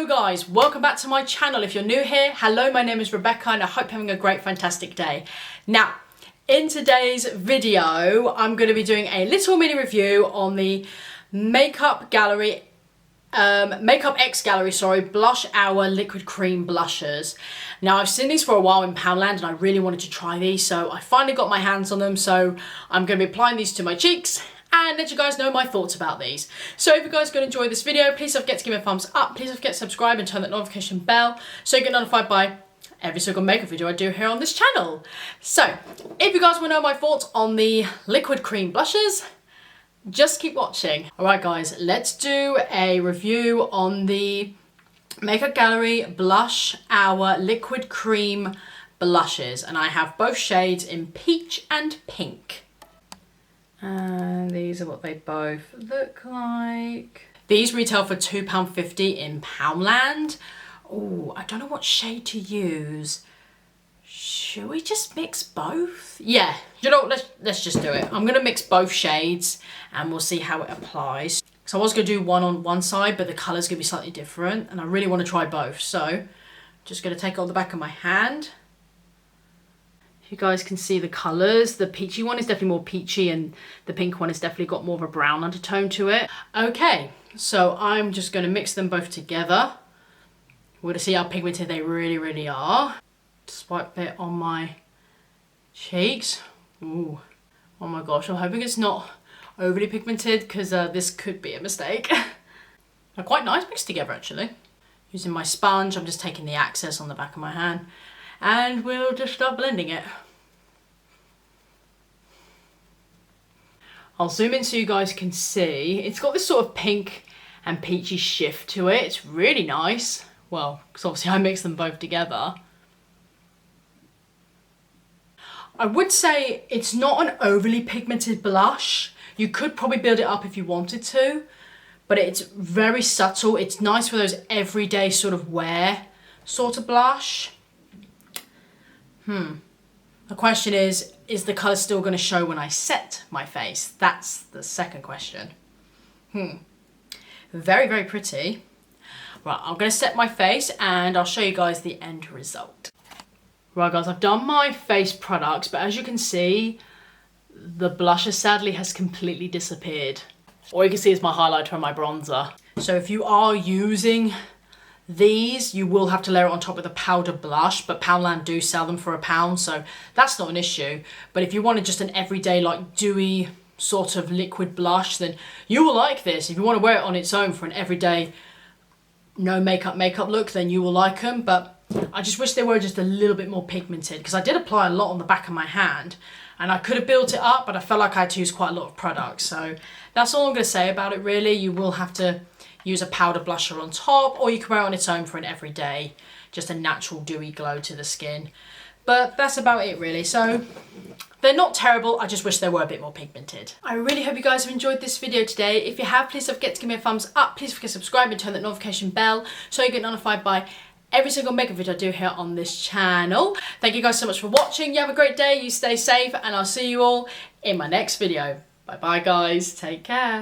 Hello guys, welcome back to my channel. If you're new here, hello, my name is Rebecca and I hope you're having a great, fantastic day. Now, in today's video, I'm going to be doing a little mini review on the MakeupXgallery, Blush Hour Liquid Cream Blushes. Now, I've seen these for a while in Poundland and I really wanted to try these, so I finally got my hands on them, so I'm going to be applying these to my cheeks and let you guys know my thoughts about these. So if you guys are going to enjoy this video, please don't forget to give me a thumbs up, please don't forget to subscribe and turn that notification bell so you get notified by every single makeup video I do here on this channel. So if you guys want to know my thoughts on the liquid cream blushes, just keep watching. Alright guys, let's do a review on the MakeupXgallery Blush Hour Liquid Cream Blushes, and I have both shades in peach and pink. And these are what they both look like. These retail for £2.50 in Poundland. Oh, I don't know what shade to use. Should we just mix both? Yeah, you know, let's just do it. I'm gonna mix both shades and we'll see how it applies. So I was gonna do one on one side, but the color's gonna be slightly different and I really wanna try both. So just gonna take it on the back of my hand. You guys can see the colours. The peachy one is definitely more peachy and the pink one has definitely got more of a brown undertone to it. Okay, so I'm just going to mix them both together. We're going to see how pigmented they really are. Just wipe it on my cheeks. Ooh, oh my gosh, I'm hoping it's not overly pigmented because this could be a mistake. They're quite nice mixed together actually. Using my sponge, I'm just taking the excess on the back of my hand and we'll just start blending it. I'll zoom in so you guys can see. It's got this sort of pink and peachy shift to it. It's really nice. Well, because obviously I mixed them both together. I would say it's not an overly pigmented blush. You could probably build it up if you wanted to, but it's very subtle. It's nice for those everyday sort of wear sort of blush. The question is the colour still going to show when I set my face? That's the second question. Very pretty. Right, I'm going to set my face and I'll show you guys the end result. Right guys, I've done my face products, but as you can see, the blusher sadly has completely disappeared. All you can see is my highlighter and my bronzer. So if you are using these, you will have to layer it on top with a powder blush, but Poundland do sell them for £1, so that's not an issue. But if you wanted just an everyday, like dewy sort of liquid blush, then you will like this. If you want to wear it on its own for an everyday, no makeup look, then you will like them. But I just wish they were just a little bit more pigmented, because I did apply a lot on the back of my hand, and I could have built it up, but I felt like I had to use quite a lot of product. So that's all I'm going to say about it really. You will have to use a powder blusher on top, or you can wear it on its own for an everyday, just a natural dewy glow to the skin. But that's about it really. So they're not terrible, I just wish they were a bit more pigmented. I really hope you guys have enjoyed this video today. If you have, please don't forget to give me a thumbs up, please don't forget to subscribe and turn that notification bell so you get notified by every single makeup video I do here on this channel. Thank you guys so much for watching. You have a great day, you stay safe, and I'll see you all in my next video. Bye bye guys, take care.